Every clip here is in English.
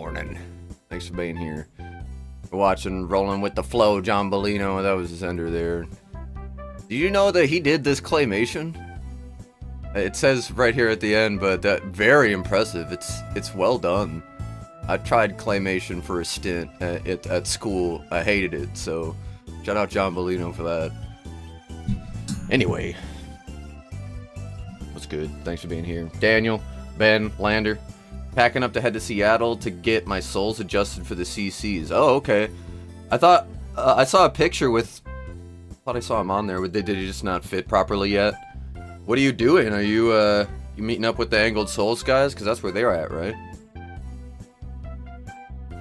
morning. Thanks for being here. We're watching Rolling with the Flow, John Bellino. That was his ender there. Do you know that he did this claymation? It says right here at the end, but very impressive. It's well done. I tried claymation for a stint at school. I hated it, so shout out John Bellino for that. Anyway, what's good? Thanks for being here. Daniel, Ben, Lander, packing up to head to Seattle to get my souls adjusted for the CCs. Oh, okay. I thought I saw a picture with. Thought I saw him on there. Did he just not fit properly yet? What are you doing? Are you you meeting up with the Angled Souls guys? Because that's where they're at, right?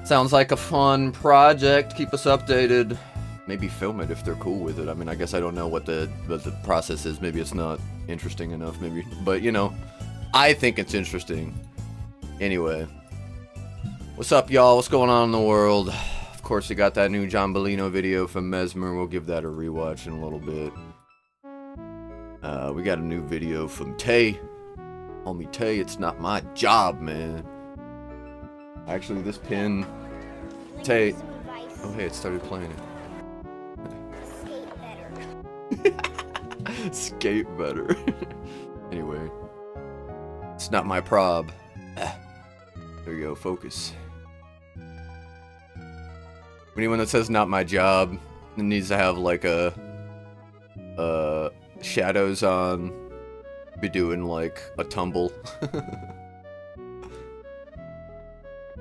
Sounds like a fun project. Keep us updated. Maybe film it if they're cool with it. I mean, I guess I don't know what the process is. Maybe it's not interesting enough. Maybe, but you know, I think it's interesting. Anyway, what's up, y'all? What's going on in the world? Of course, we got that new John Bellino video from Mesmer. We'll give that a rewatch in a little bit. We got a new video from Tay. Homie Tay, it's not my job, man. Actually, this pin, Tay. Oh, hey, it started playing it. Skate better. Anyway, it's not my prob. There you go, focus. Anyone that says not my job needs to have like a shadows on, be doing like a tumble.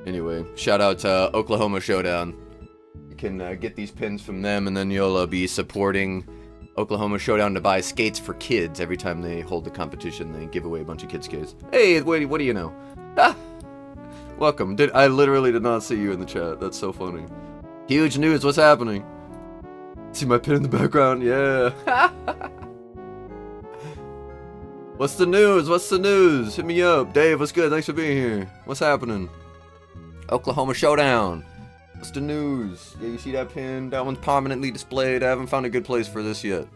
Anyway, shout out to Oklahoma Showdown. You can get these pins from them, and then you'll be supporting Oklahoma Showdown to buy skates for kids. Every time they hold the competition, they give away a bunch of kid skates. Hey, wait, what do you know? Ah! Welcome. I literally did not see you in the chat. That's so funny. Huge news, what's happening? See my pin in the background? Yeah. What's the news? What's the news? Hit me up. Dave, what's good? Thanks for being here. What's happening? Oklahoma Showdown. What's the news? Yeah, you see that pin? That one's prominently displayed. I haven't found a good place for this yet.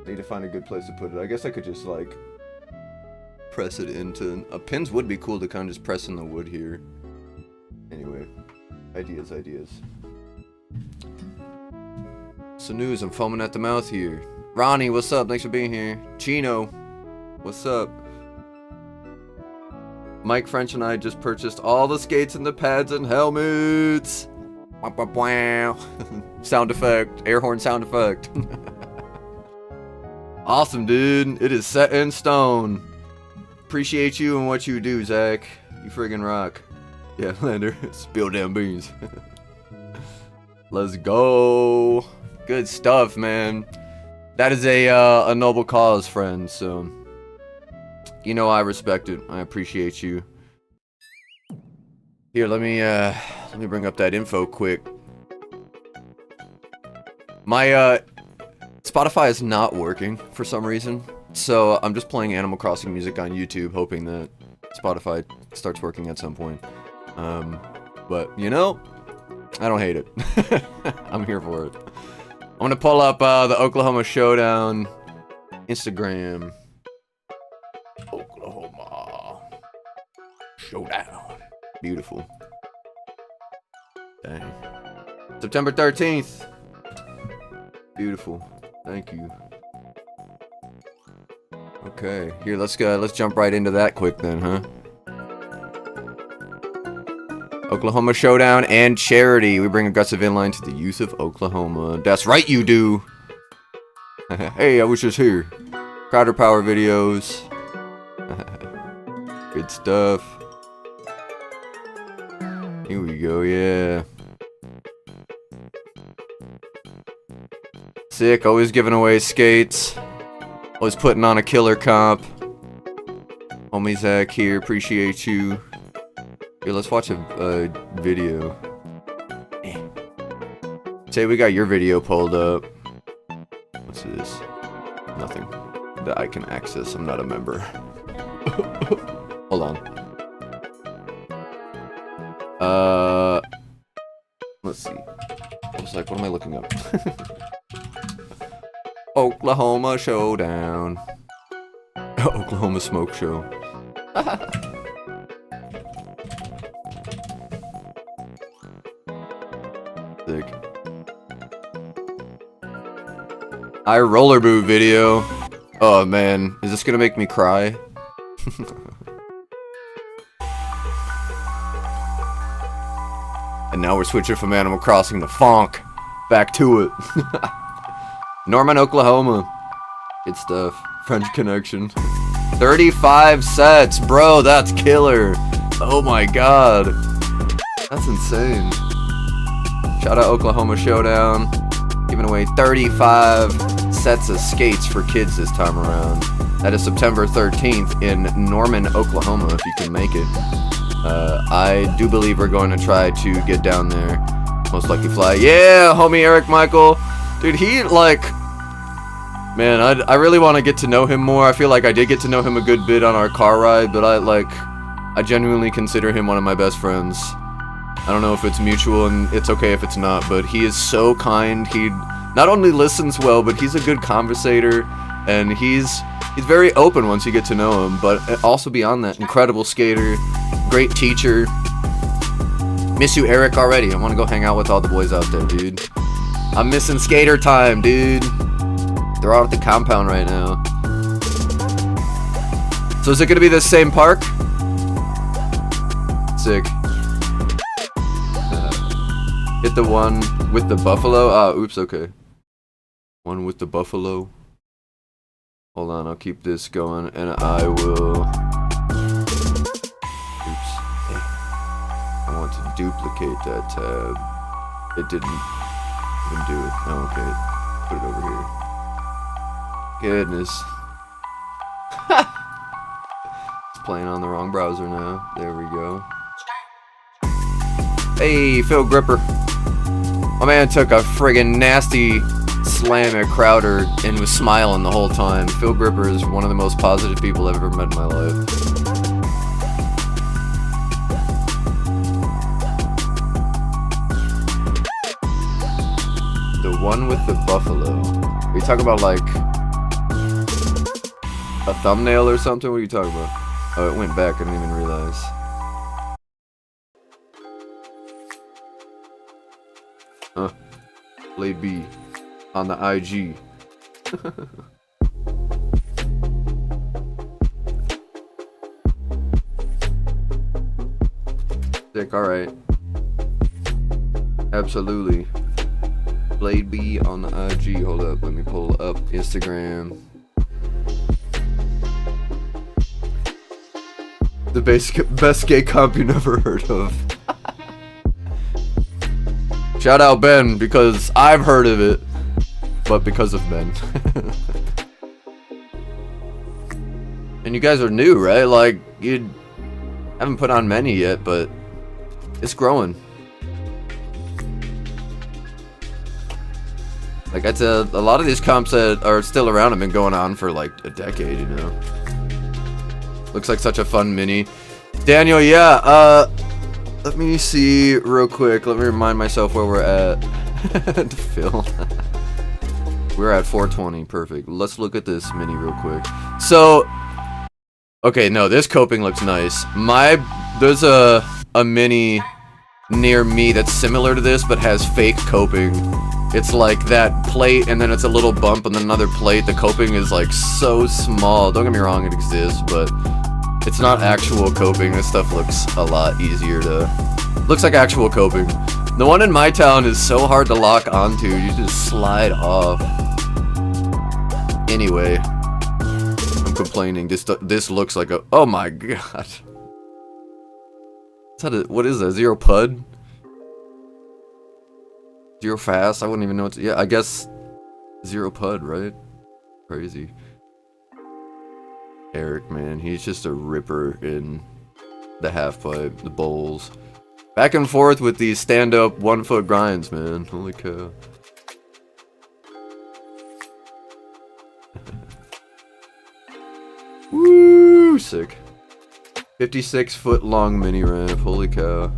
Need to find a good place to put it. I guess I could just like press it into pins. Would be cool to kind of just press in the wood here. Anyway, ideas. So news, I'm foaming at the mouth here. Ronnie, what's up? Thanks for being here. Chino, what's up? Mike French and I just purchased all the skates and the pads and helmets. Sound effect, air horn sound effect. Awesome, dude. It is set in stone. Appreciate you and what you do, Zach. You friggin' rock. Yeah, Lander. Spill damn beans. Let's go. Good stuff, man. That is a noble cause, friend. So, you know I respect it. I appreciate you. Here, let me bring up that info quick. My Spotify is not working for some reason. So I'm just playing Animal Crossing music on YouTube, hoping that Spotify starts working at some point. But, you know, I don't hate it. I'm here for it. I'm gonna pull up the Oklahoma Showdown Instagram. Oklahoma Showdown. Beautiful. Dang. September 13th. Beautiful. Thank you. Okay, here, let's jump right into that quick then, huh? Oklahoma Showdown and charity. We bring aggressive inline to the youth of Oklahoma. That's right, you do. Hey, I was just here. Crowder Power videos. Good stuff. Here we go, yeah. Sick, always giving away skates. Always putting on a killer comp. Homie Zach here, appreciate you. Here, let's watch a video. Say we got your video pulled up. What's this? Nothing that I can access. I'm not a member. Hold on. Let's see. I was like, what am I looking up? Oklahoma Showdown. Oklahoma Smoke Show. Sick. I roller boot video. Oh man, is this gonna make me cry? And now we're switching from Animal Crossing to Fonk. Back to it. Norman, Oklahoma. Good stuff. French Connection. 35 sets, bro, that's killer. Oh my god. That's insane. Shout out Oklahoma Showdown. Giving away 35 sets of skates for kids this time around. That is September 13th in Norman, Oklahoma, if you can make it. I do believe we're going to try to get down there. Most likely fly. Yeah, homie Eric Michael. Dude, he, like... Man, I really want to get to know him more. I feel like I did get to know him a good bit on our car ride, but I genuinely consider him one of my best friends. I don't know if it's mutual, and it's okay if it's not, but he is so kind. He not only listens well, but he's a good conversator, and he's very open once you get to know him, but also beyond that, incredible skater, great teacher. Miss you, Eric, already. I want to go hang out with all the boys out there, dude. I'm missing skater time, dude. They're all at the compound right now. So is it going to be the same park? Sick. Hit the one with the buffalo. Ah, oops, okay. One with the buffalo. Hold on, I'll keep this going, and I will... Oops. I want to duplicate that tab. It didn't even do it. Oh, okay. Put it over here. Goodness. It's playing on the wrong browser now. There we go. Hey, Phil Gripper. My man took a friggin' nasty slam at Crowder and was smiling the whole time. Phil Gripper is one of the most positive people I've ever met in my life. The one with the buffalo. Are you talking about, like, a thumbnail or something? What are you talking about? Oh, it went back. I didn't even realize. Huh. Blade B on the IG. Sick, alright. Absolutely. Blade B on the IG. Hold up, let me pull up Instagram. The best gay comp you never heard of. Shout out Ben, because I've heard of it, but because of Ben. And you guys are new, right? Like, you haven't put on many yet, but it's growing. Like, I'd say a lot of these comps that are still around have been going on for like a decade, you know? Looks like such a fun mini. Daniel, yeah, let me see real quick. Let me remind myself where we're at. Phil. We're at 420. Perfect. Let's look at this mini real quick. So, okay, no, this coping looks nice. There's a mini near me that's similar to this, but has fake coping. It's like that plate, and then it's a little bump, and then another plate. The coping is like so small. Don't get me wrong, it exists, but it's not actual coping. This stuff looks a lot easier to... Looks like actual coping. The one in my town is so hard to lock onto. You just slide off. Anyway. I'm complaining. This looks like a... Oh my god. What is that? Zero Pud? Zero Fast? I wouldn't even know what to... Yeah, I guess... Zero Pud, right? Crazy. Eric, man, he's just a ripper in the half pipe, the bowls. Back and forth with these stand-up 1 foot grinds, man. Holy cow. Woo, sick. 56-foot long mini ramp, holy cow.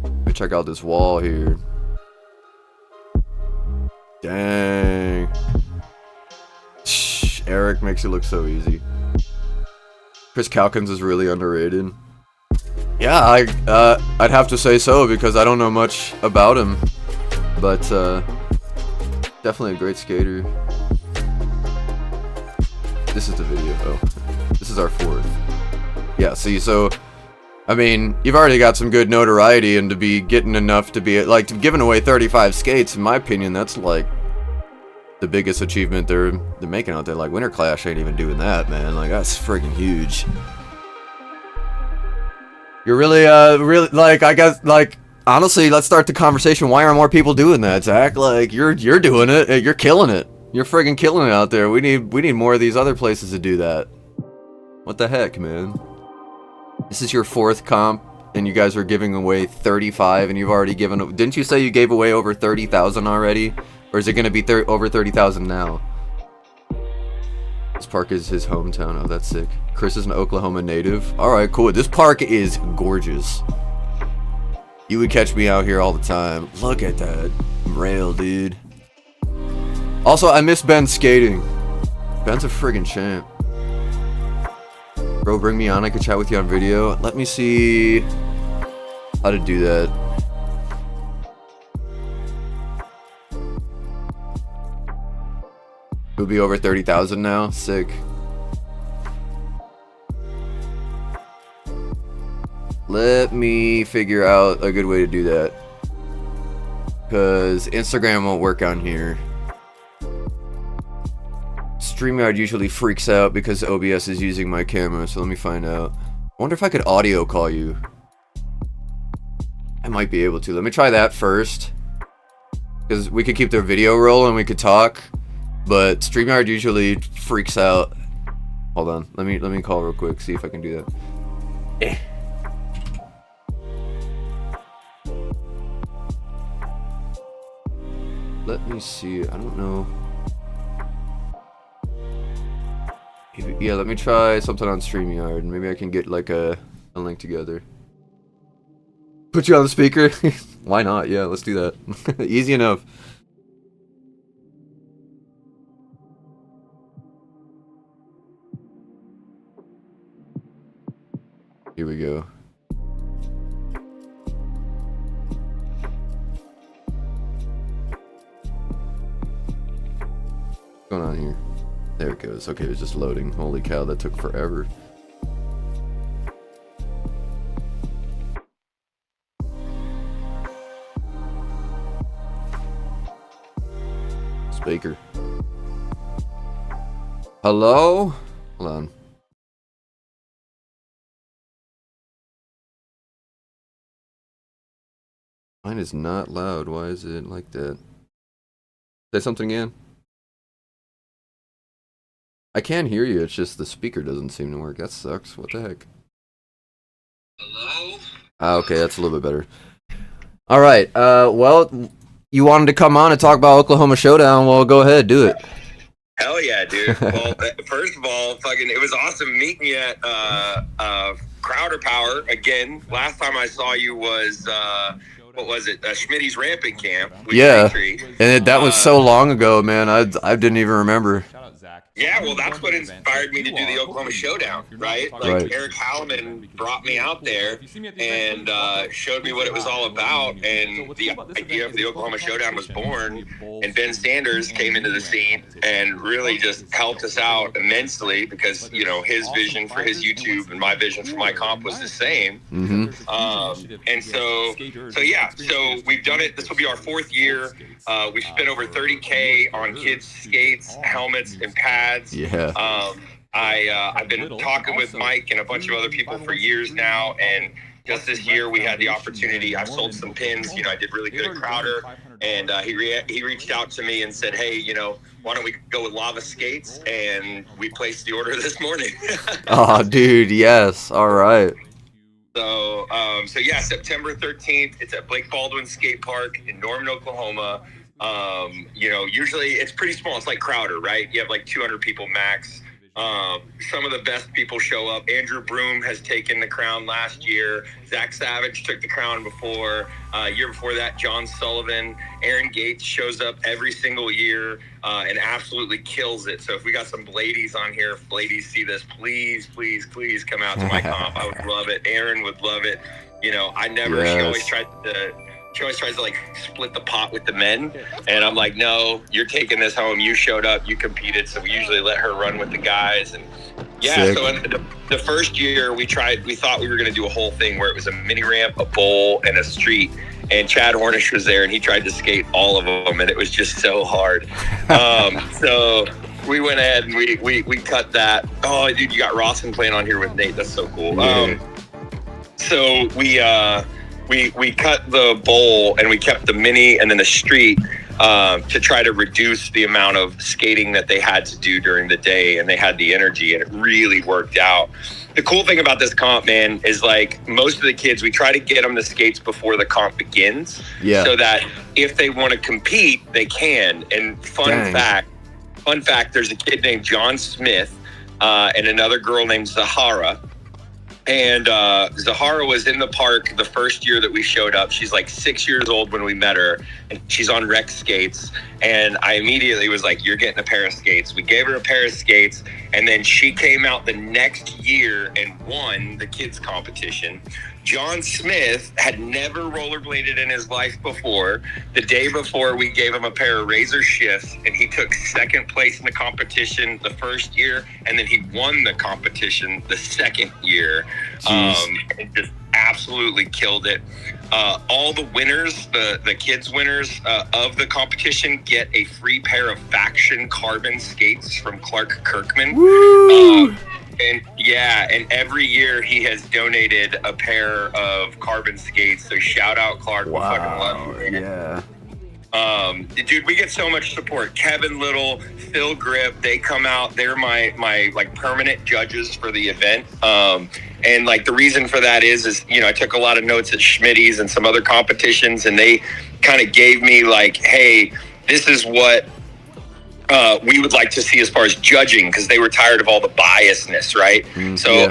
Let me check out this wall here. Dang. Eric makes it look so easy. Chris Calkins is really underrated. Yeah, I'd have to say so because I don't know much about him, but definitely a great skater. This is the video. Oh, this is our 4th. Yeah, see, so I mean, you've already got some good notoriety, and to be getting enough to be like giving away 35 skates, in my opinion, that's like the biggest achievement they're making out there. Like Winter Clash ain't even doing that, man. Like that's friggin' huge. You're really like, I guess, like, honestly, let's start the conversation. Why aren't more people doing that, Zach? Like, you're doing it. You're killing it. You're friggin' killing it out there. We need more of these other places to do that. What the heck, man? This is your 4th comp, and you guys are giving away 35, and you've already given. Didn't you say you gave away over 30,000 already, or is it gonna be over 30,000 now? This park is his hometown. Oh, that's sick. Chris is an Oklahoma native. Alright, cool. This park is gorgeous. You would catch me out here all the time. Look at that rail, dude. Also, I miss Ben skating. Ben's a friggin' champ. Bro, bring me on. I could chat with you on video. Let me see how to do that. It'll be over 30,000 now. Sick. Let me figure out a good way to do that. Because Instagram won't work on here. StreamYard usually freaks out because OBS is using my camera, so let me find out. I wonder if I could audio call you. I might be able to. Let me try that first. Because we could keep the video rolling and we could talk. But StreamYard usually freaks out. Hold on. Let me call real quick, see if I can do that. Let me see. I don't know. Yeah, let me try something on StreamYard. Maybe I can get like a link together. Put you on the speaker? Why not? Yeah, let's do that. Easy enough. Here we go. What's going on here? There it goes. Okay, it was just loading. Holy cow, that took forever. Speaker. Hello? Hold on. Mine is not loud. Why is it like that? Say something again. I can hear you, it's just the speaker doesn't seem to work. That sucks. What the heck? Hello? Okay, that's a little bit better. Alright, well, you wanted to come on and talk about Oklahoma Showdown. Well, go ahead, do it. Hell yeah, dude. Well, first of all, it was awesome meeting you at Crowder Power again. Last time I saw you was, what was it? Schmitty's Ramping Camp. Yeah, and that was so long ago, man. I didn't even remember. Yeah, well, that's what inspired me to do the Oklahoma Showdown, right? Like, Eric Halleman brought me out there and showed me what it was all about, and the idea of the Oklahoma Showdown was born, and Ben Sanders came into the scene and really just helped us out immensely because, you know, his vision for his YouTube and my vision for my comp was the same. And so yeah, so we've done it. This will be our 4th year. We've spent over $30K on kids' skates, helmets, and pads. Yeah. I've been talking with Mike and a bunch of other people for years now, and just this year we had the opportunity. I've sold some pins. You know, I did really good at Crowder, and he reached out to me and said, hey, you know, why don't we go with Lava Skates? And we placed the order this morning. Oh, dude, yes. All right. So yeah, September 13th. It's at Blake Baldwin Skate Park in Norman, Oklahoma. You know, usually it's pretty small. It's like Crowder, right? You have like 200 people max. Some of the best people show up. Andrew Broom has taken the crown last year. Zach Savage took the crown before. Year before that, John Sullivan. Aaron Gates shows up every single year and absolutely kills it. So if we got some Bladies on here, if Bladies see this, please, please, please come out to my comp. I would love it. Aaron would love it. You know, she always tries to like split the pot with the men, and I'm like, no, you're taking this home. You showed up, you competed, so we usually let her run with the guys. And Sick. So in the first year we thought we were going to do a whole thing where it was a mini ramp, a bowl, and a street. And Chad Hornish was there, and he tried to skate all of them, and it was just so hard. So we went ahead and we cut that. Oh, dude, you got Rawson playing on here with Nate. That's so cool. Yeah. So we cut the bowl and we kept the mini and then the street to try to reduce the amount of skating that they had to do during the day, and they had the energy, and it really worked out. The cool thing about this comp, man, is like most of the kids, we try to get them the skates before the comp begins, so that if they want to compete, they can. And fun fact, there's a kid named John Smith and another girl named Zahara. And Zahara was in the park the first year that we showed up. She's like 6 years old when we met her, and she's on rec skates. And I immediately was like, you're getting a pair of skates. We gave her a pair of skates, and then she came out the next year and won the kids competition. John Smith had never rollerbladed in his life before. The day before, we gave him a pair of Razor shifts, and he took second place in the competition the first year, and then he won the competition the second year. And just absolutely killed it. All the winners, the kids winners of the competition, get a free pair of Faction carbon skates from Clark Kirkman. Woo! And every year he has donated a pair of carbon skates. So shout out Clark. Wow. We fucking love you, man. Yeah. Dude, we get so much support. Kevin Little, Phil Grip, they come out. They're my like permanent judges for the event. And like the reason for that is you know, I took a lot of notes at Schmitty's and some other competitions, and they kind of gave me like, hey, this is what we would like to see as far as judging, because they were tired of all the biasness, right?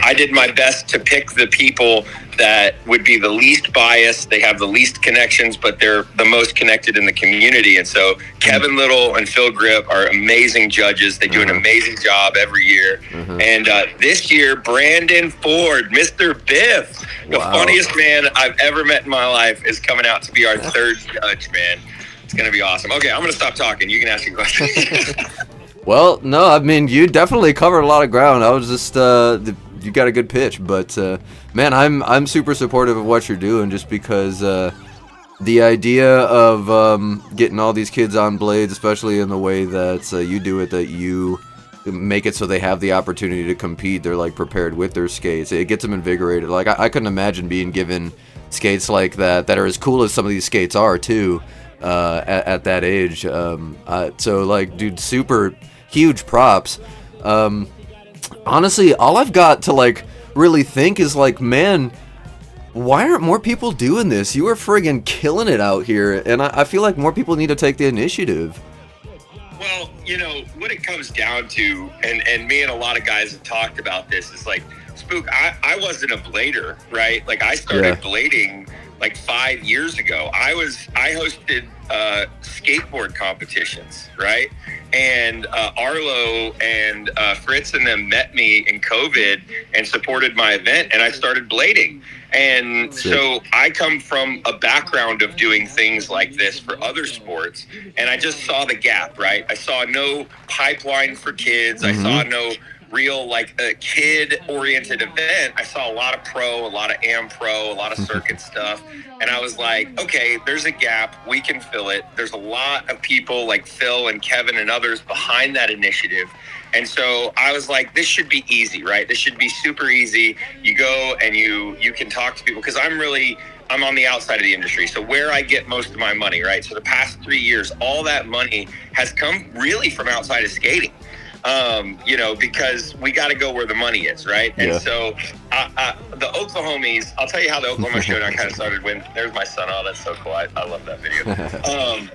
I did my best to pick the people that would be the least biased. They have the least connections, but they're the most connected in the community. And so Kevin Little and Phil Grip are amazing judges. They do an amazing job every year. And this year, Brandon Ford, Mr. Biff, the funniest man I've ever met in my life, is coming out to be our third judge, man. It's going to be awesome. Okay, I'm going to stop talking. You can ask your question. Well, no, I mean, you definitely covered a lot of ground. I was just, you got a good pitch, but, man, I'm super supportive of what you're doing, just because, the idea of, getting all these kids on blades, especially in the way that, you do it, that you make it so they have the opportunity to compete, they're, like, prepared with their skates. It gets them invigorated. Like, I couldn't imagine being given skates like that are as cool as some of these skates are, too. At that age, so like, dude, super huge props. Honestly, all I've got to like really think is like, man, why aren't more people doing this? You are friggin' killing it out here, and I feel like more people need to take the initiative. Well, you know what it comes down to, and me and a lot of guys have talked about this, is like, Spook, I wasn't a blader, right? Like, I started blading like 5 years ago. I hosted skateboard competitions, right? And Arlo and Fritz and them met me in COVID and supported my event, and I started blading. And so I come from a background of doing things like this for other sports, and I just saw the gap, right? I saw no pipeline for kids. I saw no real, like, a kid-oriented event. I saw a lot of pro, a lot of am pro, a lot of circuit stuff. And I was like, okay, there's a gap. We can fill it. There's a lot of people like Phil and Kevin and others behind that initiative. And so I was like, this should be easy, right? This should be super easy. You go and you can talk to people, because I'm on the outside of the industry. So where I get most of my money, right? So the past 3 years, all that money has come really from outside of skating. You know, because we got to go where the money is, right? And so the Oklahomies, I'll tell you how the Oklahoma Showdown kind of started. When there's my son. Oh, that's so cool. I love that video.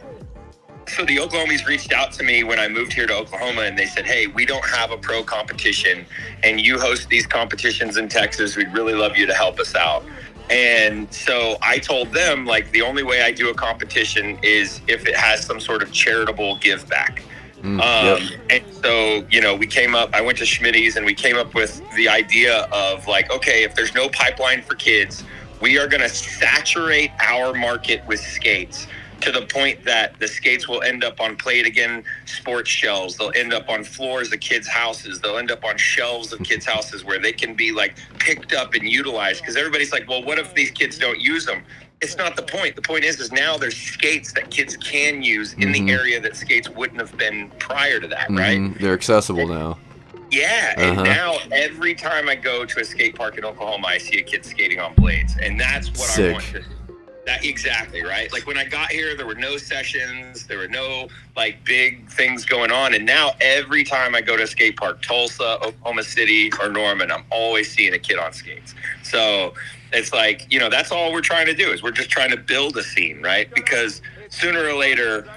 So the Oklahomies reached out to me when I moved here to Oklahoma, and they said, hey, we don't have a pro competition, and you host these competitions in Texas. We'd really love you to help us out. And so I told them, like, the only way I do a competition is if it has some sort of charitable give back. And so, you know, I went to Schmitty's, and we came up with the idea of, like, okay, if there's no pipeline for kids, we are going to saturate our market with skates to the point that the skates will end up on Play It Again sports shelves. They'll end up on floors of kids' houses. They'll end up on shelves of kids' houses where they can be, like, picked up and utilized. Because everybody's like, well, what if these kids don't use them? It's not the point. The point is now there's skates that kids can use in the area that skates wouldn't have been prior to that, right? They're accessible now. Yeah, and now every time I go to a skate park in Oklahoma, I see a kid skating on blades, and that's what I want to. That exactly, right? Like, when I got here, there were no sessions, there were no, like, big things going on, and now every time I go to a skate park, Tulsa, Oklahoma City, or Norman, I'm always seeing a kid on skates. So it's like, you know, that's all we're trying to do, is we're just trying to build a scene, right? Because sooner or later,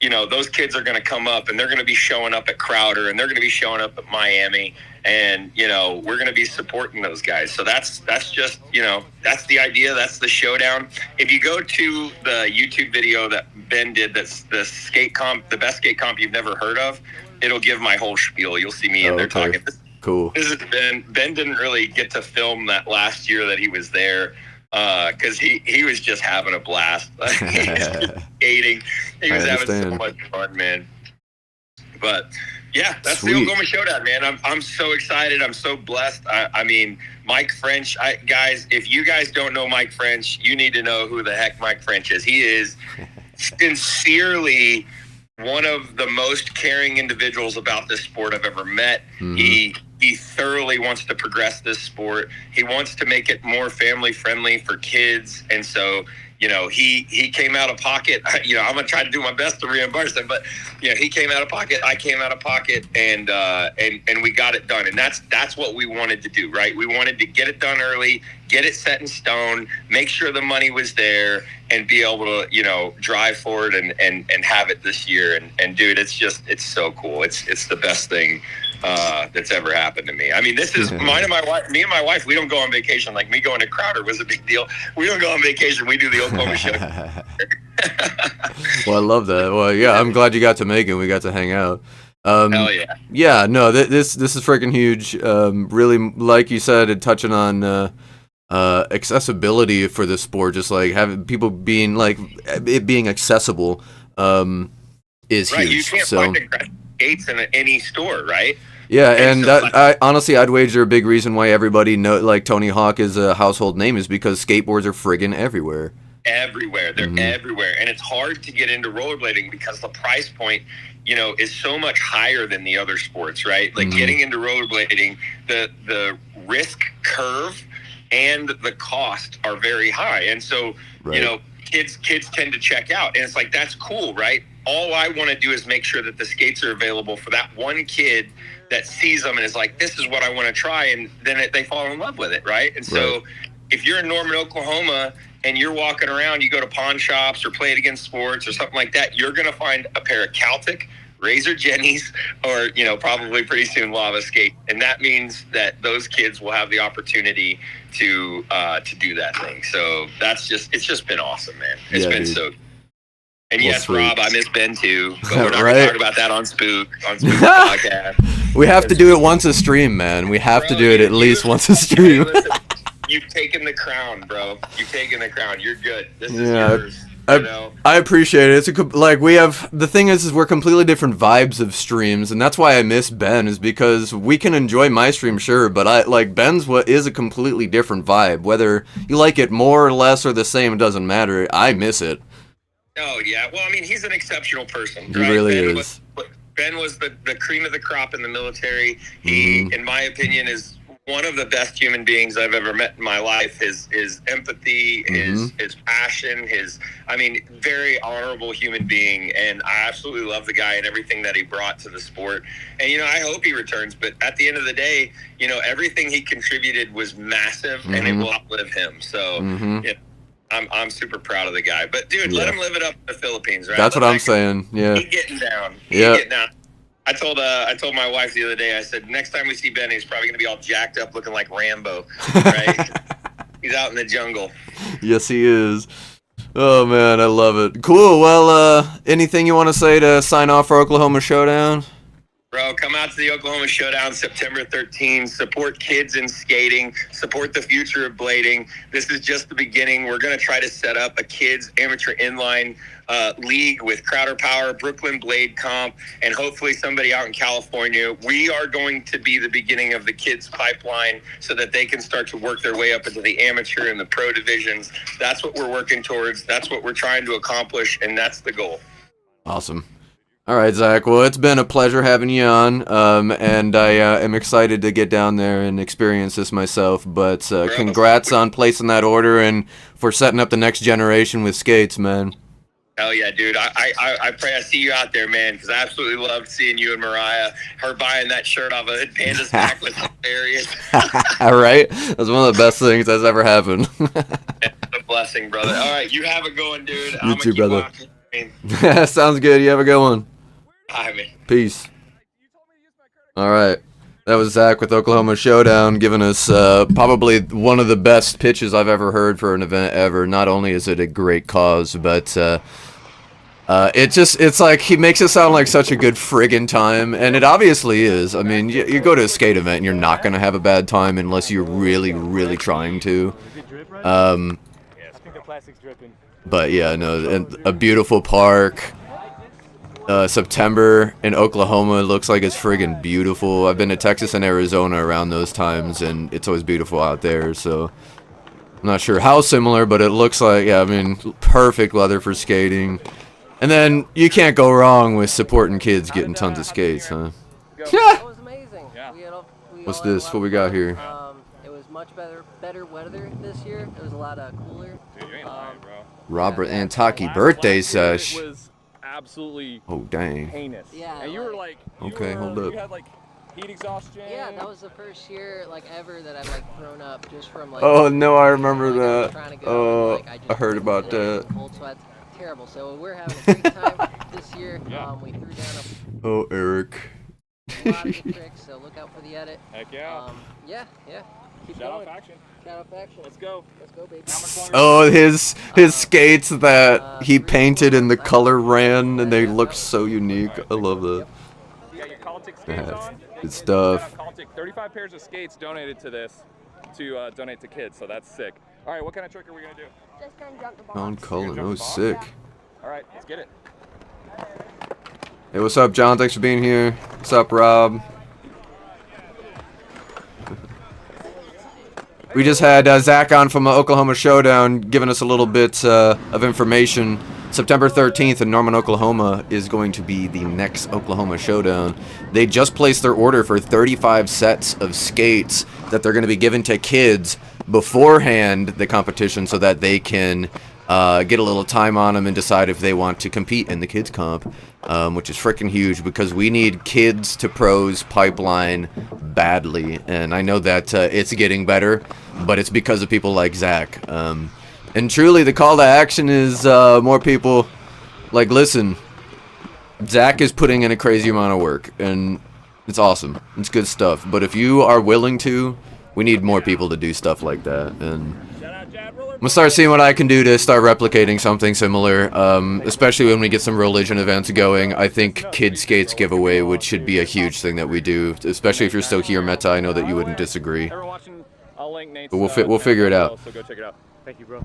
you know, those kids are going to come up, and they're going to be showing up at Crowder, and they're going to be showing up at Miami, and, you know, we're going to be supporting those guys. So that's just, you know, that's the idea. That's the Showdown. If you go to the YouTube video that Ben did, that's the skate comp, the best skate comp you've never heard of, it'll give my whole spiel. You'll see me in there talking. Cool. This is Ben. Ben didn't really get to film that last year that he was there, because he was just having a blast. He was just skating. He was having so much fun, man. But yeah, that's the Oklahoma Showdown, man. I'm so excited. I'm so blessed. I mean, Mike French, guys, if you guys don't know Mike French, you need to know who the heck Mike French is. He is sincerely one of the most caring individuals about this sport I've ever met. He thoroughly wants to progress this sport. He wants to make it more family friendly for kids. And so, you know, he came out of pocket. You know, I'm gonna try to do my best to reimburse him, but you know, he came out of pocket, I came out of pocket, and we got it done. And that's what we wanted to do, right? We wanted to get it done early, get it set in stone, make sure the money was there, and be able to, you know, drive forward and have it this year. And dude, it's so cool. It's the best thing that's ever happened to me. I mean, this is me and my wife, we don't go on vacation. Like, me going to Crowder was a big deal. We don't go on vacation. We do the Oklahoma show. Well, I love that. Well, yeah, I'm glad you got to make it. We got to hang out. Hell yeah. Yeah, no, this is freaking huge. Really, like you said, touching on accessibility for the sport, just like having people being, like, it being accessible is right, huge. You can't find the skates in any store, right? Yeah, and so, I'd wager a big reason why everybody like Tony Hawk is a household name is because skateboards are friggin' everywhere. Everywhere. They're everywhere. And it's hard to get into rollerblading because the price point, you know, is so much higher than the other sports, right? Like, getting into rollerblading, the risk curve and the cost are very high. And so, you know, kids tend to check out. And it's like, that's cool, right? All I want to do is make sure that the skates are available for that one kid that sees them and is like, this is what I want to try. And then they fall in love with it, right? And so if you're in Norman, Oklahoma, and you're walking around, you go to pawn shops or Play It Again Sports or something like that, you're going to find a pair of Celtic, Razor Jennies, or, you know, probably pretty soon Lava Skate. And that means that those kids will have the opportunity to do that thing. So it's just been awesome, man. It's been so. And yes, sweet. Rob, I miss Ben too, but we're not going to talk about that on Spook podcast. We have to do it once a stream, man. We have to do it at least once a stream. Listen, you've taken the crown, bro. You've taken the crown. You're good. This is yours. You know? I appreciate it. It's the thing is we're completely different vibes of streams, and that's why I miss Ben, is because we can enjoy my stream, sure, but Ben's is a completely different vibe. Whether you like it more or less or the same, it doesn't matter. I miss it. Oh, yeah. Well, I mean, he's an exceptional person. He really is. Ben was the cream of the crop in the military. He, in my opinion, is one of the best human beings I've ever met in my life. His empathy, his passion, very honorable human being. And I absolutely love the guy and everything that he brought to the sport. And, you know, I hope he returns. But at the end of the day, you know, everything he contributed was massive and it will outlive him. So, I'm super proud of the guy. But dude, let him live it up in the Philippines, right? That's what I'm saying. Yeah. He's getting down. Yeah. I told my wife the other day, I said, next time we see Benny, he's probably gonna be all jacked up looking like Rambo. Right? He's out in the jungle. Yes, he is. Oh man, I love it. Cool. Well, anything you want to say to sign off for Oklahoma Showdown? Bro, come out to the Oklahoma Showdown September 13th. Support kids in skating. Support the future of blading. This is just the beginning. We're going to try to set up a kids amateur inline league with Crowder Power, Brooklyn Blade Comp, and hopefully somebody out in California. We are going to be the beginning of the kids pipeline so that they can start to work their way up into the amateur and the pro divisions. That's what we're working towards. That's what we're trying to accomplish, and that's the goal. Awesome. All right, Zach. Well, it's been a pleasure having you on, and I am excited to get down there and experience this myself. But congrats on placing that order and for setting up the next generation with skates, man. Hell yeah, dude. I pray I see you out there, man, because I absolutely loved seeing you and Mariah. Her buying that shirt off of Hood Panda's back was hilarious. All right? That's one of the best things that's ever happened. It's a blessing, brother. All right, you have a good one, dude. You too, brother. Sounds good. You have a good one. Hi, man. Peace. All right. That was Zach with Oklahoma Showdown, giving us probably one of the best pitches I've ever heard for an event ever. Not only is it a great cause, but it's like he makes it sound like such a good friggin' time, and it obviously is. I mean, you go to a skate event and you're not going to have a bad time unless you're really, really trying to. But yeah, no, a beautiful park. September in Oklahoma looks like it's friggin' beautiful. I've been to Texas and Arizona around those times, and it's always beautiful out there, so I'm not sure how similar, but it looks like, yeah, I mean, perfect weather for skating. And then you can't go wrong with supporting kids getting tons of skates, huh? That was amazing. What's this? What we got here? It was much better weather this year. It was a lot cooler. Dude, you ain't lying, bro. Robert Antaki birthday sesh. Absolutely dang. heinous. Yeah, and you were like, okay, hold up. You had like heat exhaustion. Yeah, that was the first year ever that I've thrown up just from Oh no, I remember that. Go, I heard about that. Cold sweats, terrible. So we're having a great time this year. We threw down Eric. a lot of good tricks, so look out for the edit. Heck yeah. Yeah. Keep Shout going. out faction. Shout out faction. Let's go, baby. Oh, his skates that he painted and the color ran, and they look so unique. I love that. You got your Caltic skates on? Good stuff. 35 pairs of skates donated to this to donate to kids, so that's sick. All right, what kind of trick are we gonna do? Just gonna jump the ball. On Cullen, oh sick. All right, let's get it. Hey, what's up, John? Thanks for being here. What's up, Rob? We just had Zach on from Oklahoma Showdown giving us a little bit of information. September 13th in Norman, Oklahoma is going to be the next Oklahoma Showdown. They just placed their order for 35 sets of skates that they're going to be given to kids beforehand the competition so that they can get a little time on them and decide if they want to compete in the kids comp, which is freaking huge because we need kids to pros pipeline badly, and I know that it's getting better, but it's because of people like Zach. And truly, the call to action is more people like, listen, Zach is putting in a crazy amount of work, and it's awesome. It's good stuff. But if you are willing to, we need more people to do stuff like that. And I'm gonna start seeing what I can do to start replicating something similar, especially when we get some religion events going. I think Kid Skates giveaway, which should be a huge thing that we do, especially if you're still here, Meta. I know that you wouldn't disagree. But we'll figure it out. So go check it out. Thank you, bro.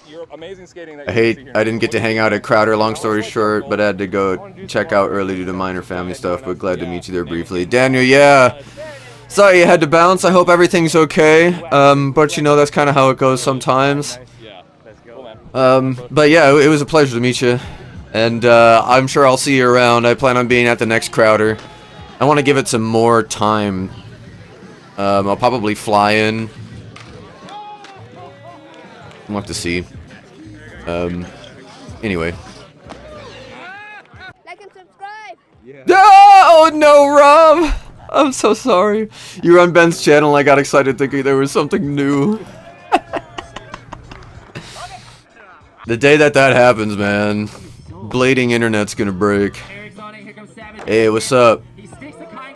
Your amazing skating that I didn't get to hang out at Crowder, long story short, but I had to go check out early due to minor family stuff, but glad to meet you there briefly. Daniel, yeah. Sorry you had to bounce. I hope everything's okay. But you know, that's kind of how it goes sometimes. But yeah, it was a pleasure to meet you. And I'm sure I'll see you around. I plan on being at the next Crowder. I want to give it some more time. I'll probably fly in. We'll have to see. Anyway. Like and subscribe. Yeah. Oh no, Rob! I'm so sorry. You were on Ben's channel. I got excited thinking there was something new. The day that happens, man, blading internet's gonna break. Hey, what's up?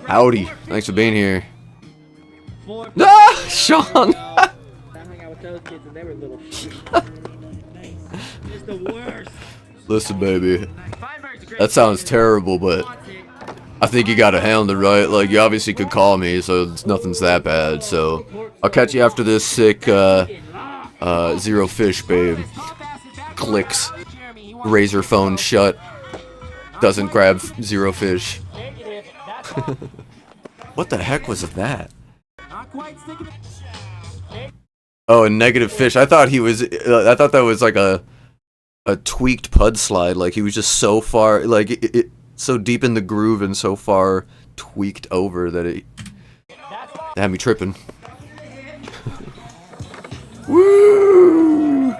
Howdy. Thanks for being here. Ah, Sean! Listen, baby. That sounds terrible, but I think you gotta handle it right. Like, you obviously could call me, so nothing's that bad. So, I'll catch you after this sick, zero fish, babe. Clicks. Razor phone shut. Doesn't grab zero fish. What the heck was that? Oh, a negative fish. I thought he was. I thought that was like a tweaked pud slide. Like he was just so far, like it so deep in the groove and so far tweaked over that it had me tripping. Woo!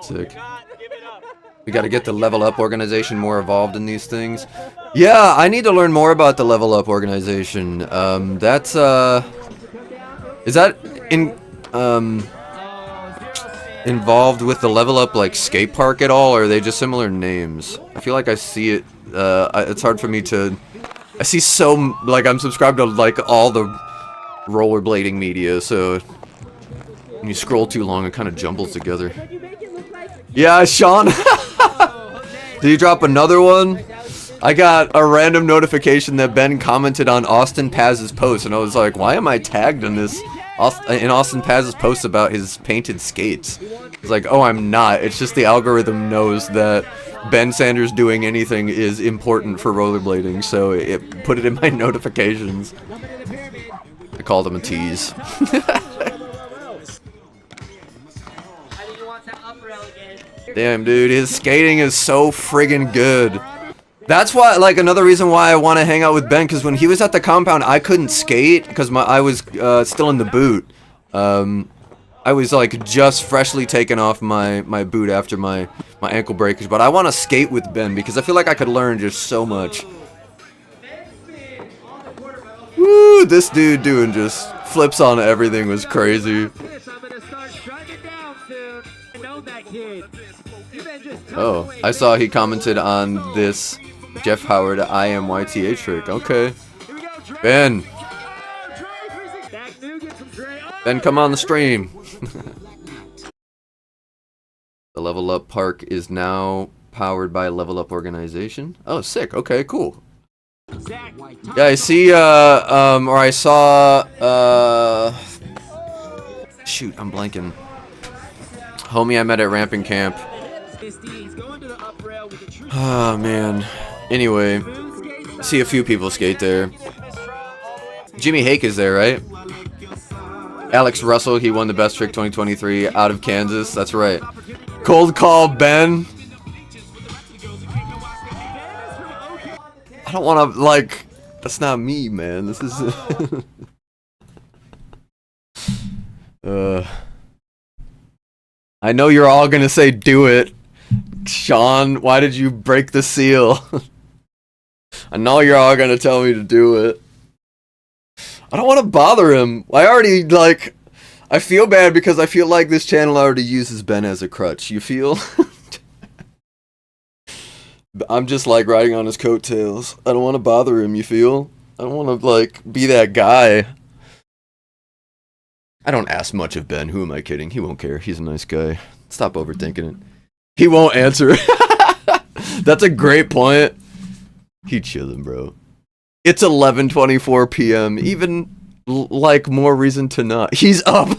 Sick. We gotta get the level up organization more involved in these things. Yeah, I need to learn more about the level up organization. That's is that involved with the level up like skate park at all, or are they just similar names? I feel like I see it. It's hard for me to. I see so like I'm subscribed to like all the rollerblading media, so when you scroll too long, it kind of jumbles together. Yeah, Sean. Did you drop another one? I got a random notification that Ben commented on Austin Paz's post, and I was like, why am I tagged in this? In Austin Paz's post about his painted skates. It's like, oh, I'm not. It's just the algorithm knows that Ben Sanders doing anything is important for rollerblading, so it put it in my notifications. I called him a tease. Damn, dude, his skating is so friggin' good. That's why, like, another reason why I want to hang out with Ben, because when he was at the compound, I couldn't skate, because I was still in the boot. I was, like, just freshly taken off my boot after my ankle breakage, but I want to skate with Ben, because I feel like I could learn just so much. Woo, this dude doing just flips on everything was crazy. Oh, I saw he commented on this Jeff Howard IMYTA trick. Okay. Ben, come on the stream. The Level Up Park is now powered by Level Up Organization. Oh, sick. Okay, cool. Yeah, I see, or I saw, shoot, I'm blanking. Homie I met at Ramping Camp. Oh, man. Anyway, I see a few people skate there. Jimmy Hake is there, right? Alex Russell, he won the Best Trick 2023 out of Kansas. That's right. Cold call, Ben. I don't want to, like, that's not me, man. This is... I know you're all gonna say do it. Sean, why did you break the seal? I know you're all gonna tell me to do it. I don't want to bother him. I already, like... I feel bad because I feel like this channel already uses Ben as a crutch. You feel? I'm just, like, riding on his coattails. I don't want to bother him, you feel? I don't want to, like, be that guy. I don't ask much of Ben. Who am I kidding? He won't care. He's a nice guy. Stop overthinking it. He won't answer. That's a great point. He chilling, bro. It's 11:24 p.m. Even, like, more reason to not. He's up.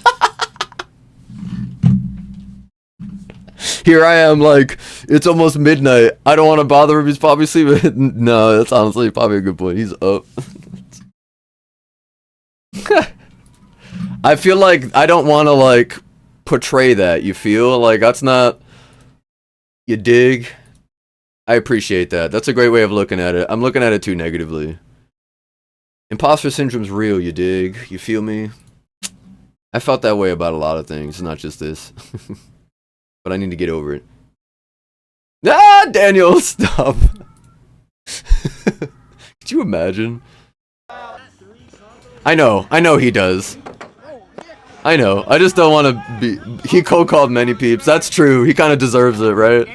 Here I am, like, it's almost midnight. I don't want to bother him. He's probably sleeping. No, that's honestly probably a good point. He's up. I feel like I don't want to, like, portray that. You feel? Like, that's not... You dig? I appreciate that. That's a great way of looking at it. I'm looking at it too negatively. Imposter syndrome's real, you dig? You feel me? I felt that way about a lot of things, not just this. But I need to get over it. Ah, Daniel, stop. Could you imagine? I know he does. I know. I just don't want to be. He cold called many peeps. That's true. He kind of deserves it, right?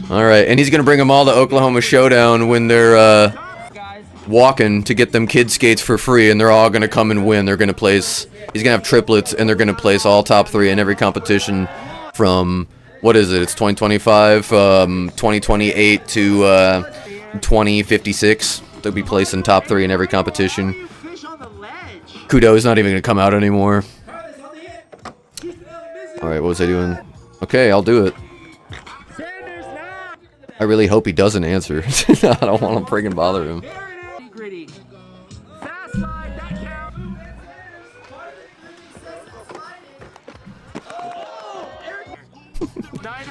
All right, and he's gonna bring them all to Oklahoma Showdown when they're walking to get them kid skates for free, and they're all gonna come and win. They're gonna place. He's gonna have triplets, and they're gonna place all top 3 in every competition from what is it? It's 2025, 2028 to 2056. They'll be placing top 3 in every competition. Kudo is not even gonna come out anymore. All right, what was I doing? Okay, I'll do it. I really hope he doesn't answer. I don't want to freaking bother him.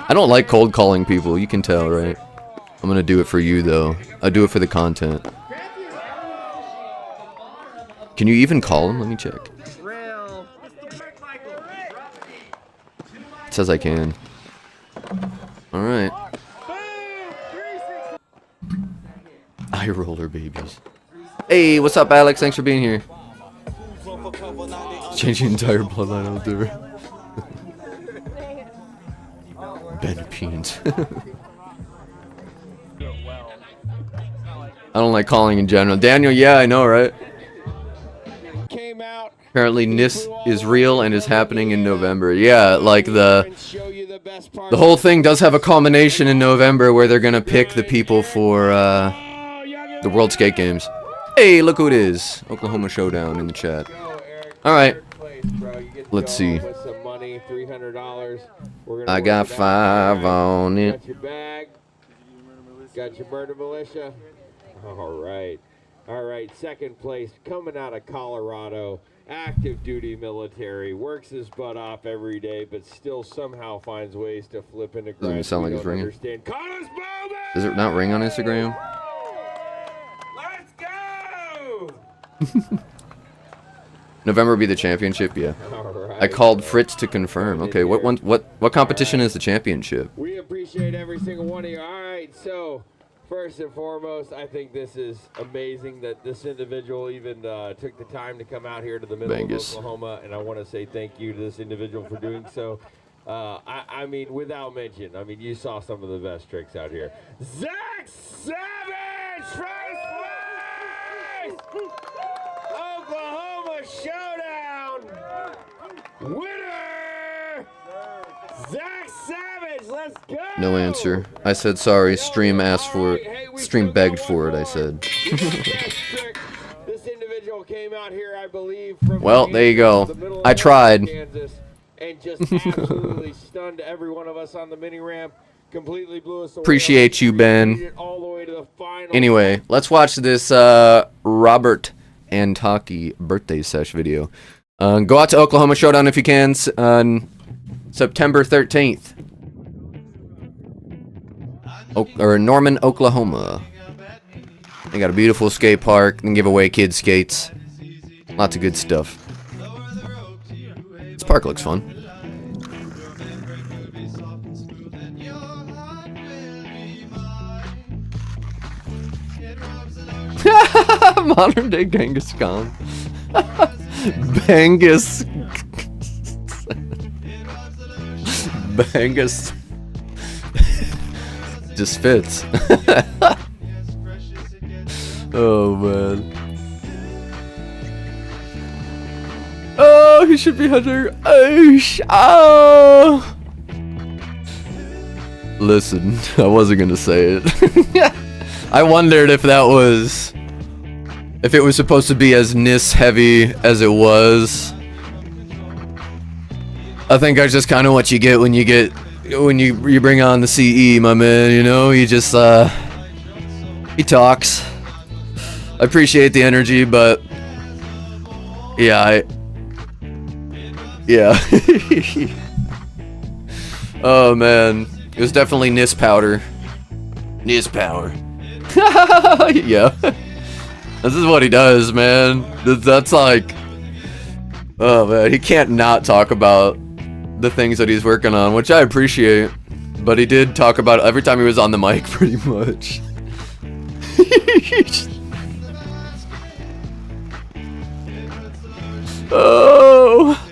I don't like cold calling people, you can tell, right? I'm gonna do it for you, though. I do it for the content. Can you even call him? Let me check. It says I can. Alright. Eye roller babies. Hey, what's up, Alex? Thanks for being here. Change the entire bloodline out there. Ben Peens. I don't like calling in general. Daniel, yeah, I know, right? Apparently NIS is real and is happening in November. Yeah, like the whole thing does have a culmination in November where they're gonna pick the people for the World Skate Games. Hey, look who it is. Oklahoma Showdown in the chat. Alright. Let's see. I got 5 on it. Got your bag. Got your murder militia. Alright. Alright, second place coming out of Colorado. Active duty military. Works his butt off every day, but still somehow finds ways to flip into grass. Doesn't sound like it's ringing. Connors Bowman! Does it not ring on Instagram? Let's go! November will be the championship, yeah. Right. I called Fritz to confirm. Okay, what competition is the championship? We appreciate every single one of you. All right, so first and foremost, I think this is amazing that this individual even took the time to come out here to the middle of Oklahoma, and I want to say thank you to this individual for doing so. I mean, without mention, I mean, you saw some of the best tricks out here. Zach Savage, first place! Oklahoma Showdown winner, Zach Savage. Let's go. No answer. I said sorry. Stream asked for it. Stream begged for it. I said. This individual came out here, I believe, from well, there you go. I tried. Kansas, and just absolutely stunned every one of us on the mini ramp. Completely blew us away. Appreciate you, Ben. Anyway, let's watch this Robert Antaki birthday sesh video. Go out to Oklahoma Showdown if you can on September 13th. Or Norman, Oklahoma. They got a beautiful skate park and give away kids skates. Lots of good stuff. This park looks fun. Modern day Genghis Khan. Bangus. Bangus. Just fits. Oh man. Oh, he should be hunting. Oh. Listen, I wasn't gonna say it. I wondered if that was, if it was supposed to be as NIS heavy as it was. I think that's just kind of what you get when you bring on the CE, my man. You know, he just he talks. I appreciate the energy, but yeah, yeah. Oh man, it was definitely NIS powder. NIS power. Yeah. This is what he does, man. That's like, oh man, he can't not talk about the things that he's working on, which I appreciate. But he did talk about it every time he was on the mic, pretty much. Oh.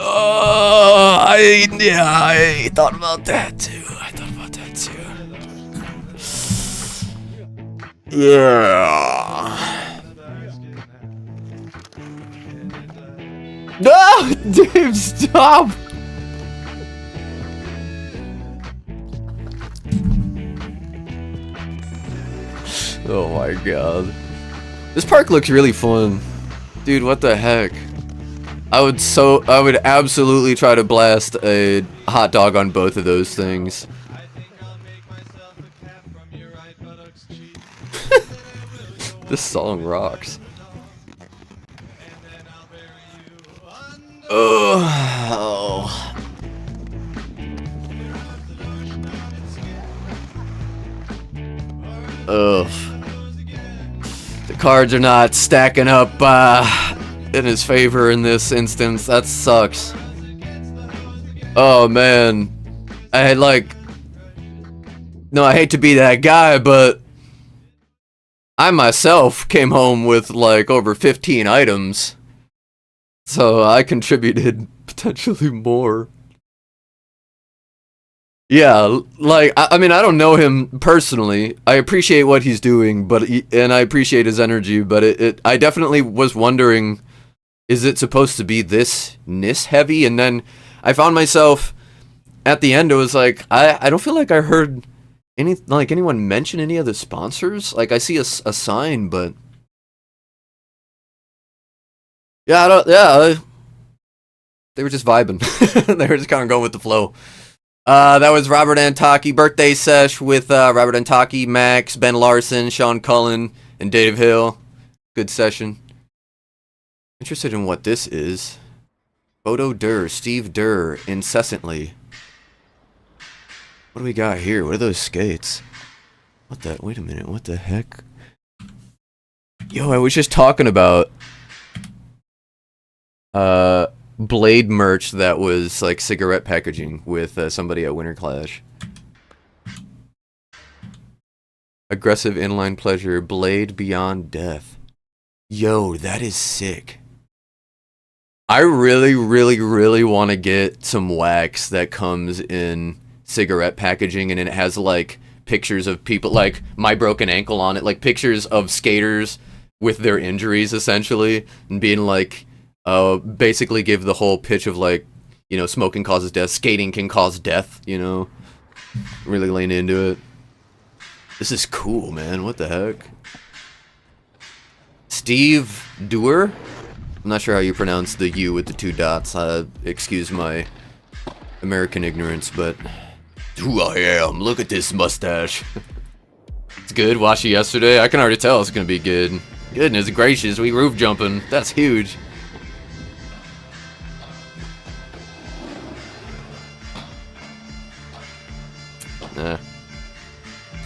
Oh, I thought about that too. Yeah. No, Dave, stop. Oh my god. This park looks really fun. Dude, what the heck? I would absolutely try to blast a hot dog on both of those things. This song rocks. Oh. Ugh. The cards are not stacking up in his favor in this instance. That sucks. Oh man. No, I hate to be that guy, but I myself came home with like over 15 items. So I contributed potentially more. Yeah, like, I mean, I don't know him personally. I appreciate what he's doing, and I appreciate his energy, but I definitely was wondering, is it supposed to be this heavy? And then I found myself, at the end, it was like, I don't feel like I heard anyone mention any of the sponsors. Like, I see a sign, but... Yeah, they were just vibing. They were just kind of going with the flow. That was Robert Antaki, birthday sesh with Robert Antaki, Max, Ben Larson, Sean Cullen, and Dave Hill. Good session. Interested in what this is. Bodo Durr, Steve Durr, incessantly. What do we got here? What are those skates? Wait a minute, what the heck? Yo, I was just talking about Blade merch that was like cigarette packaging with somebody at Winter Clash. Aggressive inline pleasure, Blade Beyond Death. Yo, that is sick. I really, really, really want to get some wax that comes in cigarette packaging and it has like pictures of people, like my broken ankle on it, like pictures of skaters with their injuries essentially, and being like, basically give the whole pitch of like, you know, smoking causes death, skating can cause death, you know, really lean into it. This is cool, man. What the heck? Steve Durr? I'm not sure how you pronounce the U with the 2 dots. Excuse my American ignorance, but who I am. Look at this mustache. It's good. Watched it yesterday. I can already tell it's gonna be good. Goodness gracious, we roof jumping. That's huge. Nah.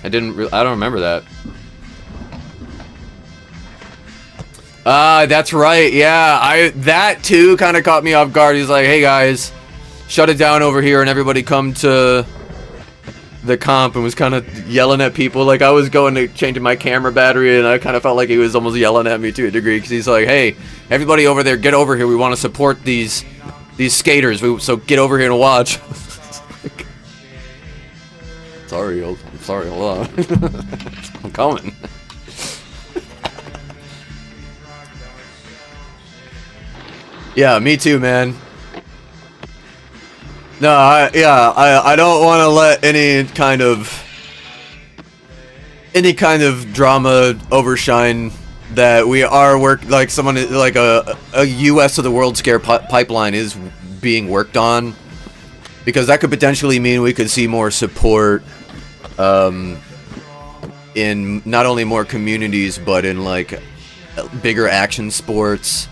I don't remember that. That's right. Yeah, that too kind of caught me off guard. He's like, "Hey guys, shut it down over here and everybody come to the comp," and was kind of yelling at people. Like I was going to change my camera battery and I kind of felt like he was almost yelling at me to a degree, because he's like, "Hey, everybody over there, get over here. We want to support these skaters. So get over here and watch." I'm sorry, hold on. I'm coming. Yeah, me too, man. No, I don't want to let any kind of drama overshine that we are like someone like a US of the World Scare pipeline is being worked on, because that could potentially mean we could see more support in not only more communities but in like bigger action sports,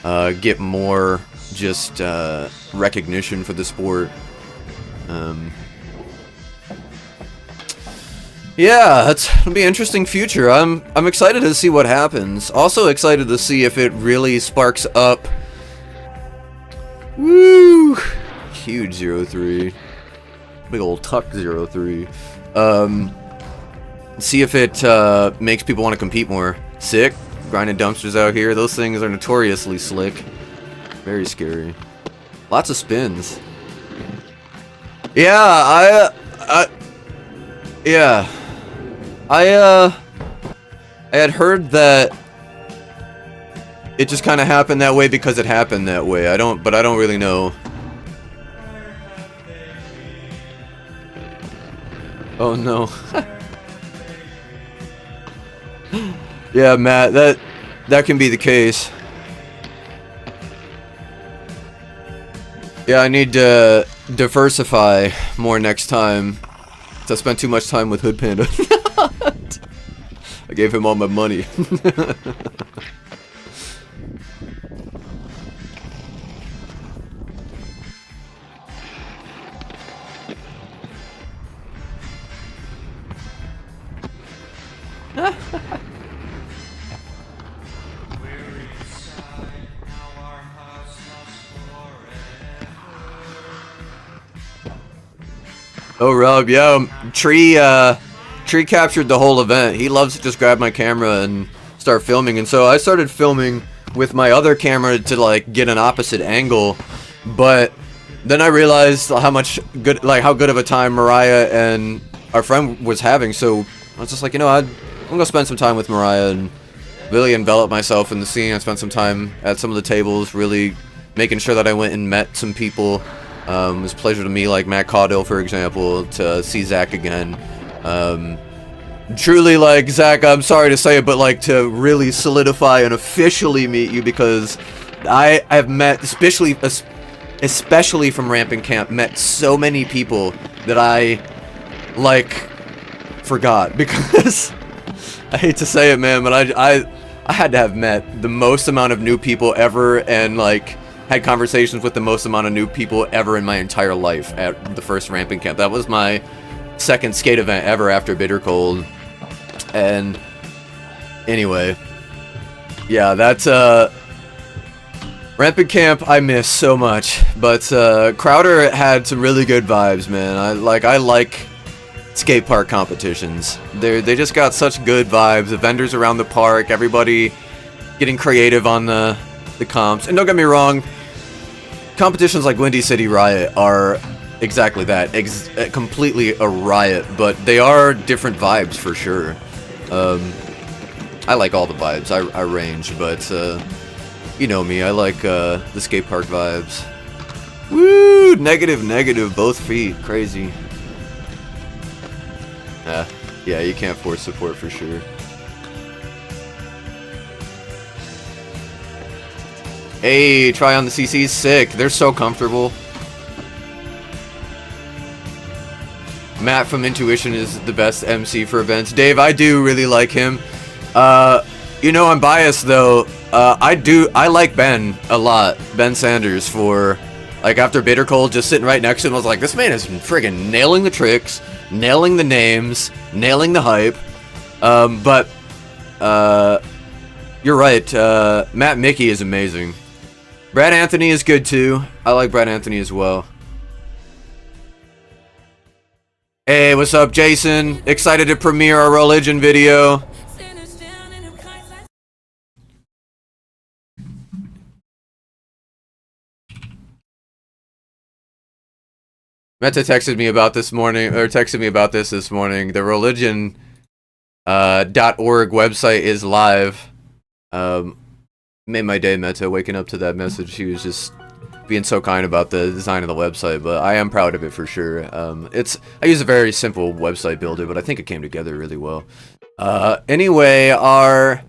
get more just recognition for the sport. Yeah, it'll be an interesting future. I'm excited to see what happens. Also excited to see if it really sparks up. Woo! Huge 03. Big old tuck 03. See if it makes people want to compete more. Sick. Grinding dumpsters out here. Those things are notoriously slick. Very scary. Lots of spins. Yeah, I had heard that it just kind of happened that way because it happened that way. But I don't really know. Oh no. Yeah, Matt, that can be the case. Yeah, I need to diversify more next time. I spent too much time with Hood Panda. I gave him all my money. Oh, Rob, yeah, Tree captured the whole event. He loves to just grab my camera and start filming, and so I started filming with my other camera to like get an opposite angle, but then I realized how good of a time Mariah and our friend was having, so I was just like, you know, I'm gonna spend some time with Mariah and really envelop myself in the scene. I spent some time at some of the tables, really making sure that I went and met some people. It was a pleasure to me, like Matt Caudill, for example, to see Zach again. Truly, like, Zach, I'm sorry to say it, but like to really solidify and officially meet you, because I have met, especially from Ramping Camp, met so many people that I like forgot, because I hate to say it, man, but I had to have met the most amount of new people ever, and like had conversations with the most amount of new people ever in my entire life at the first Ramping Camp. That was my second skate event ever after Bitter Cold. And anyway, yeah, that's Ramping Camp I miss so much, but Crowder had some really good vibes, man. I like skate park competitions. They just got such good vibes. The vendors around the park, everybody getting creative on the comps. And don't get me wrong, competitions like Windy City Riot are exactly that, completely a riot, but they are different vibes for sure. I like all the vibes. I range, but you know me, I like the skate park vibes. Woo! Negative, both feet. Crazy. Yeah, you can't force support for sure. Hey, try on the CC's sick. They're so comfortable. Matt from Intuition is the best MC for events. Dave, I do really like him. You know, I'm biased though. I like Ben a lot. Ben Sanders, for like after Bitter Cold, just sitting right next to him, I was like, this man is friggin' nailing the tricks, nailing the names, nailing the hype. But you're right. Matt Mickey is amazing. Brad Anthony is good too. I like Brad Anthony as well. Hey, what's up, Jason? Excited to premiere our religion video. Meta texted me about this morning, or texted me about this morning. The religion .org website is live. Made my day, Meta, waking up to that message. She was just being so kind about the design of the website, but I am proud of it for sure. I use a very simple website builder, but I think it came together really well. Anyway, our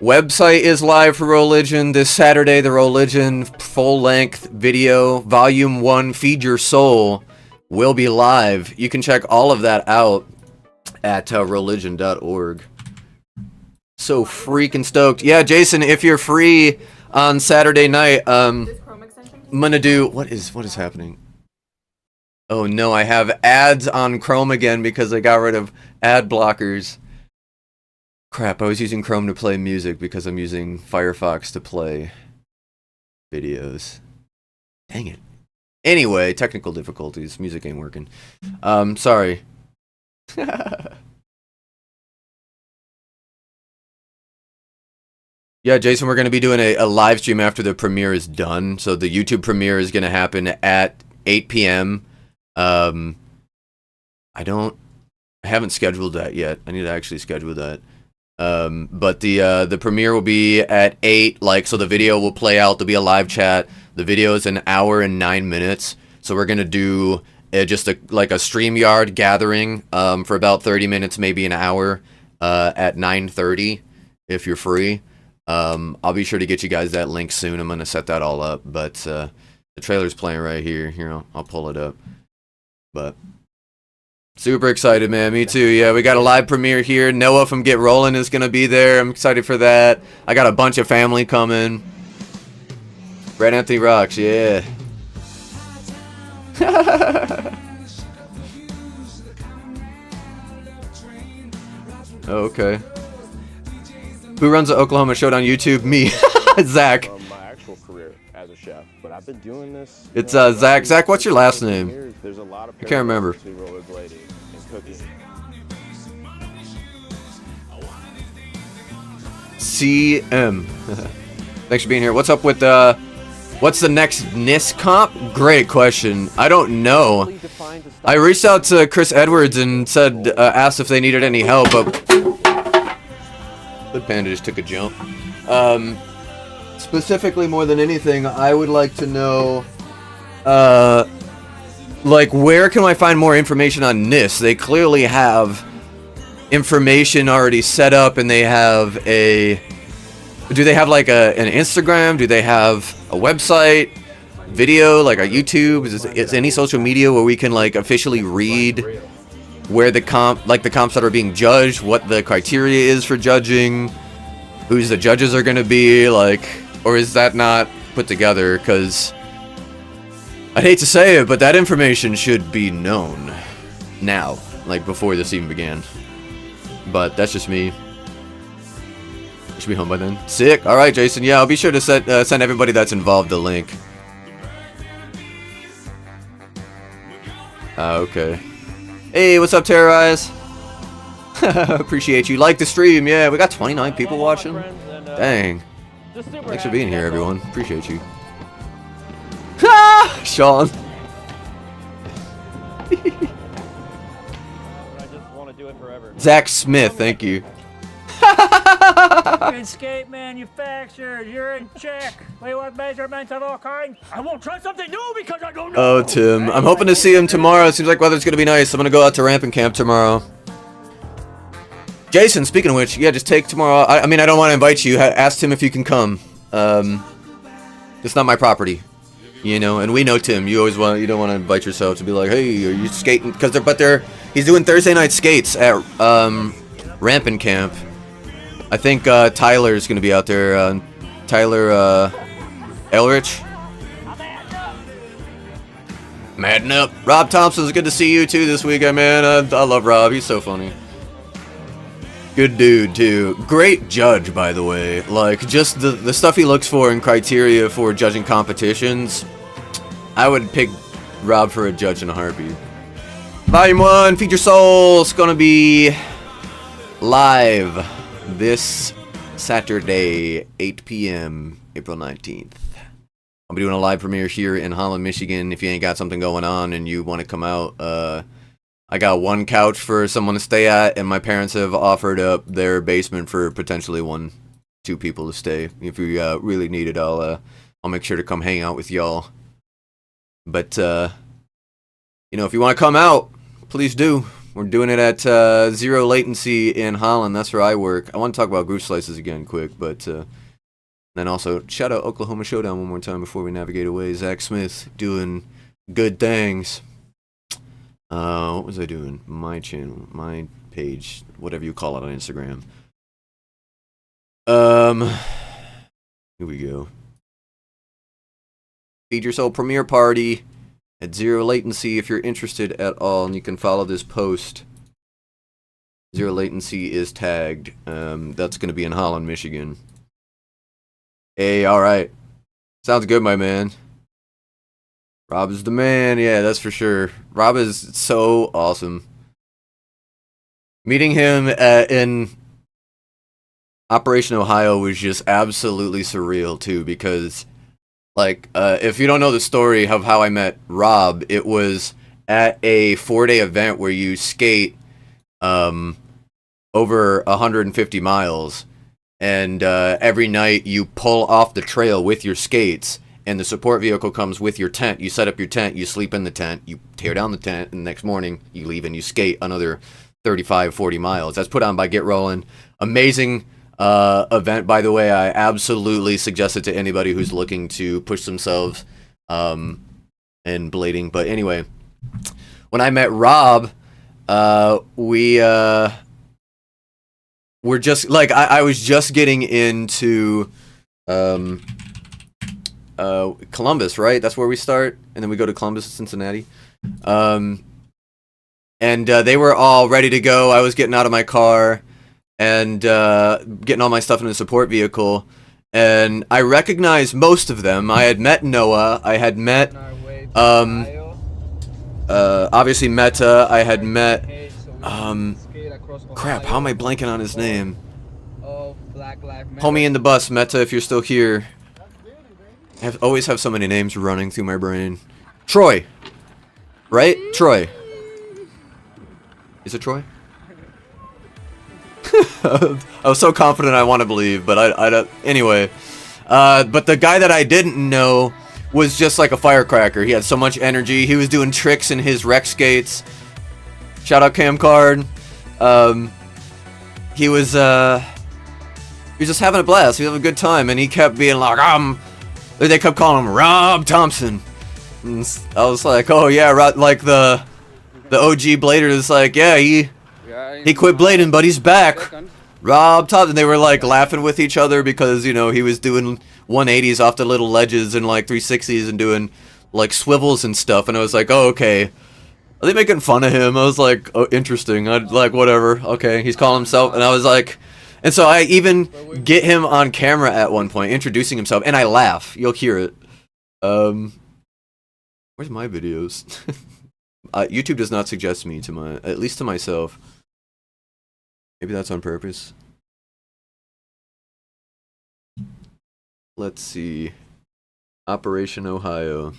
website is live for Religion this Saturday. The Religion full-length video, Volume 1, Feed Your Soul, will be live. You can check all of that out at religion.org. So freaking stoked. Yeah, Jason, if you're free on Saturday night, I'm gonna do... What is happening? Oh no, I have ads on Chrome again because I got rid of ad blockers. Crap, I was using Chrome to play music because I'm using Firefox to play videos. Dang it. Anyway, technical difficulties. Music ain't working. Sorry. Yeah, Jason, we're going to be doing a live stream after the premiere is done. So the YouTube premiere is going to happen at 8 p.m. I haven't scheduled that yet. I need to actually schedule that. But the premiere will be at 8. Like, so the video will play out. There'll be a live chat. The video is an hour and 9 minutes. So we're going to do just a StreamYard gathering for about 30 minutes, maybe an hour at 9:30 if you're free. I'll be sure to get you guys that link soon. I'm going to set that all up. But the trailer's playing right here. Here, I'll pull it up. But super excited, man. Me too. Yeah, we got a live premiere here. Noah from Get Rollin' is going to be there. I'm excited for that. I got a bunch of family coming. Brad Anthony rocks, yeah. Oh, okay. Who runs the Oklahoma Showdown YouTube? Me. Zach. My actual career as a chef, but I've been doing this. It's Zach. Zach, what's your last name? There's a lot of I can't remember. rollerblading and cooking. CM. Thanks for being here. What's up with what's the next NIS comp? Great question. I don't know. I reached out to Chris Edwards and said asked if they needed any help, but the panda just took a jump. Specifically, more than anything, I would like to know like, where can I find more information on NIS? They clearly have information already set up, and they have a... Do they have, like, an Instagram? Do they have a website? Video? Like, a YouTube? Is any social media where we can, like, officially read where the comps that are being judged, what the criteria is for judging, who's the judges are going to be, like... Or is that not put together? Because... I'd hate to say it, but that information should be known now, like before this even began. But that's just me. I should be home by then. Sick. All right, Jason. Yeah, I'll be sure to send everybody that's involved the link. Okay. Hey, what's up, Terrorize? Appreciate you. Like the stream. Yeah, we got 29 people watching. Dang. Thanks for being here, everyone. Appreciate you. Sean. Zach Smith, thank you. Skate manufactured, you're in check. We want measurements of all kinds. I won't try something new because I don't know. Oh, Tim. I'm hoping to see him tomorrow. It seems like weather's gonna be nice. I'm gonna go out to ramping camp tomorrow. Jason, speaking of which, yeah, just take tomorrow. I mean, I don't want to invite you. Ask Tim if you can come. It's not my property. You know, and we know Tim. You don't want to invite yourself to be like, hey, are you skating? He's doing Thursday night skates at Rampant Camp. I think Tyler's gonna be out there. Tyler Elrich. Madden up. Rob Thompson, it's good to see you too this weekend, man. I love Rob. He's so funny. Good dude too. Great judge, by the way. Like, just the stuff he looks for in criteria for judging competitions. I would pick Rob for a judge in a heartbeat. Volume 1, Feature Soul's gonna be live this Saturday, 8 p.m., April 19th. I'll be doing a live premiere here in Holland, Michigan. If you ain't got something going on and you want to come out, I got one couch for someone to stay at, and my parents have offered up their basement for potentially 1-2 people to stay. If you really need it, I'll make sure to come hang out with y'all. But you know, if you want to come out, please do. We're doing it at Zero Latency in Holland. That's where I work. I want to talk about Groove Slices again quick, but then also shout out Oklahoma Showdown one more time before we navigate away. Zach Smith doing good things. What was I doing? My channel, my page, whatever you call it on Instagram. Here we go. Feed Your Soul premiere party at Zero Latency if you're interested at all, and you can follow this post. Zero Latency is tagged. That's going to be in Holland, Michigan. Hey, alright. Sounds good, my man. Rob is the man, yeah, that's for sure. Rob is so awesome. Meeting him Operation Ohio was just absolutely surreal too, because like if you don't know the story of how I met Rob, it was at a 4-day event where you skate over 150 miles, and every night you pull off the trail with your skates, and the support vehicle comes with your tent. You set up your tent, you sleep in the tent, you tear down the tent, and the next morning you leave and you skate another 35, 40 miles. That's put on by Get Rollin'. Amazing event, by the way. I absolutely suggest it to anybody who's looking to push themselves in blading. But anyway, when I met Rob, we were just like, I was just getting into Columbus, right? That's where we start, and then we go to Columbus, Cincinnati. And they were all ready to go. I was getting out of my car and getting all my stuff in a support vehicle, and I recognized most of them. I had met Noah. I had met obviously Meta. I had met crap, how am I blanking on his name? Homie in the bus, Meta, if you're still here. I always have so many names running through my brain. Troy, right? Troy. Is it Troy? I was so confident I want to believe, but I don't. Anyway, but the guy that I didn't know was just like a firecracker. He had so much energy. He was doing tricks in his rec skates. Shout out Cam Card. He was just having a blast. He was having a good time, and he kept being like, they kept calling him Rob Thompson. And I was like, oh yeah, like the OG blader is like, yeah, he quit blading, but he's back. Rob Thompson. They were like laughing with each other because, you know, he was doing 180s off the little ledges and like 360s and doing like swivels and stuff. And I was like, oh, okay. Are they making fun of him? I was like, oh, interesting. I'd like, whatever. Okay, he's calling himself. And I was like, and so I even get him on camera at one point, introducing himself, and I laugh. You'll hear it. Where's my videos? YouTube does not suggest me to at least to myself. Maybe that's on purpose. Let's see. Operation Ohio.